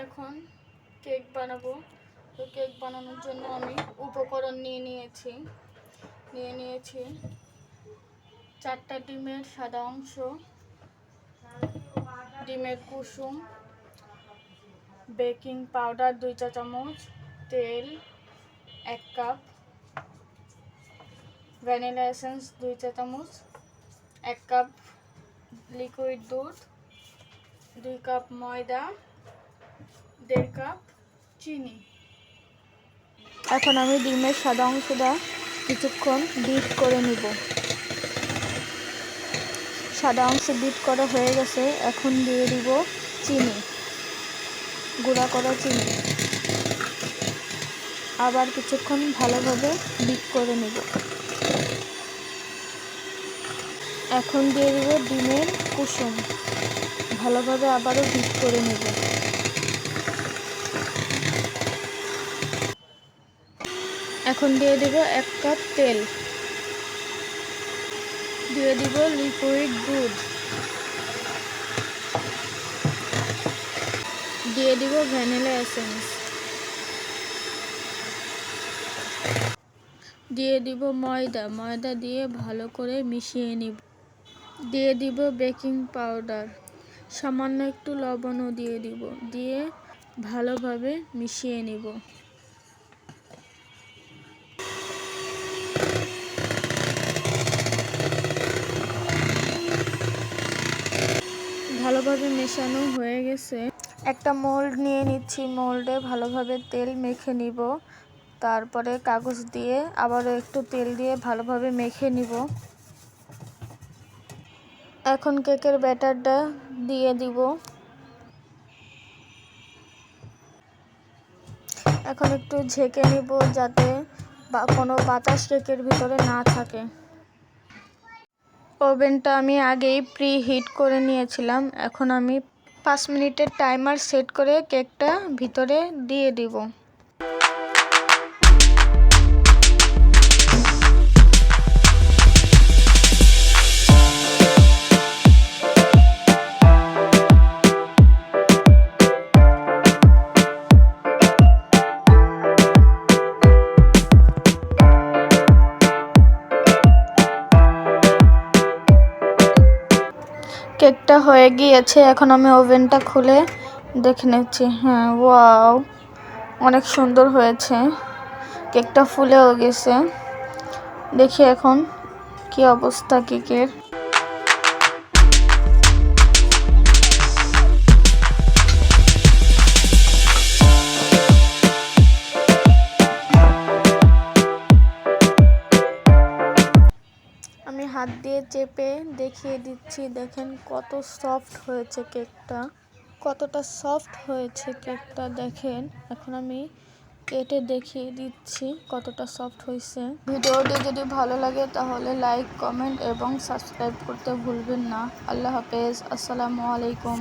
এখন কেক বানাবো। তো কেক বানানোর জন্য আমি উপকরণ নিয়ে নিয়েছি 4টা ডিমের সাদা অংশ, ডিমের কুসুম, বেকিং পাউডার 2 চা চামচ, তেল 1 কাপ, ভ্যানিলা এসেন্স 2 চা চামচ, 1 কাপ লিকুইড দুধ, 2 কাপ ময়দা, 1.5 কাপ চিনি। এখন আমি ডিমের সাদা অংশটা কিছুক্ষণ বিট করে নিব। সাদা অংশ বিট করা হয়ে গেছে। এখন দিয়ে দিব চিনি, গুঁড়া করা চিনি। আবার কিছুক্ষণ ভালোভাবে বিট করে নিব। এখন দিয়ে দিব ডিমের কুসুম, ভালোভাবে আবারও বিট করে নেব। এখন দিয়ে দিব 1 কাপ তেল, দিয়ে দিব লিকুইড দুধ, দিয়ে দিব ভ্যানিলা এসেন্স, দিয়ে দিব ময়দা দিয়ে ভালো করে মিশিয়ে নিব। দিয়ে দিব বেকিং পাউডার, সামান্য একটু লবণও দিয়ে দিব, দিয়ে ভালোভাবে মিশিয়ে নিব। ভালোভাবে মেশানো হয়ে গেছে। একটা মোল্ড নিয়ে নিচ্ছি, মোল্ডে ভালোভাবে তেল মেখে নিব। তারপরে কাগজ দিয়ে আবারও একটু তেল দিয়ে ভালোভাবে মেখে নিব। এখন কেকের ব্যাটারটা দিয়ে দিব। এখন একটু ঝেঁকে নিব যাতে কোনো বাতাস কেকের ভিতরে না থাকে। ওভেনটা আমি আগেই প্রি হিট করে নিয়েছিলাম। এখন আমি 5 মিনিটের টাইমার সেট করে কেকটা ভিতরে দিয়ে দিব। কেকটা হয়ে গিয়েছে। এখন আমি ওভেনটা খুলে দেখে নিচ্ছি। হ্যাঁ, ওয়াও, অনেক সুন্দর হয়েছে। কেকটা ফুলেও গেছে। দেখি এখন কি অবস্থা কেকের। আমি হাত দিয়ে চেপে দেখিয়ে দিচ্ছি, দেখেন কত সফট হয়েছে কেকটা, কতটা সফট হয়েছে কেকটা দেখেন। এখন আমি কেটে দেখিয়ে দিচ্ছি কতটা সফট হয়েছে। ভিডিওটি যদি ভালো লাগে তাহলে লাইক, কমেন্ট এবং সাবস্ক্রাইব করতে ভুলবেন না। আল্লাহ হাফেজ, আসসালামু আলাইকুম।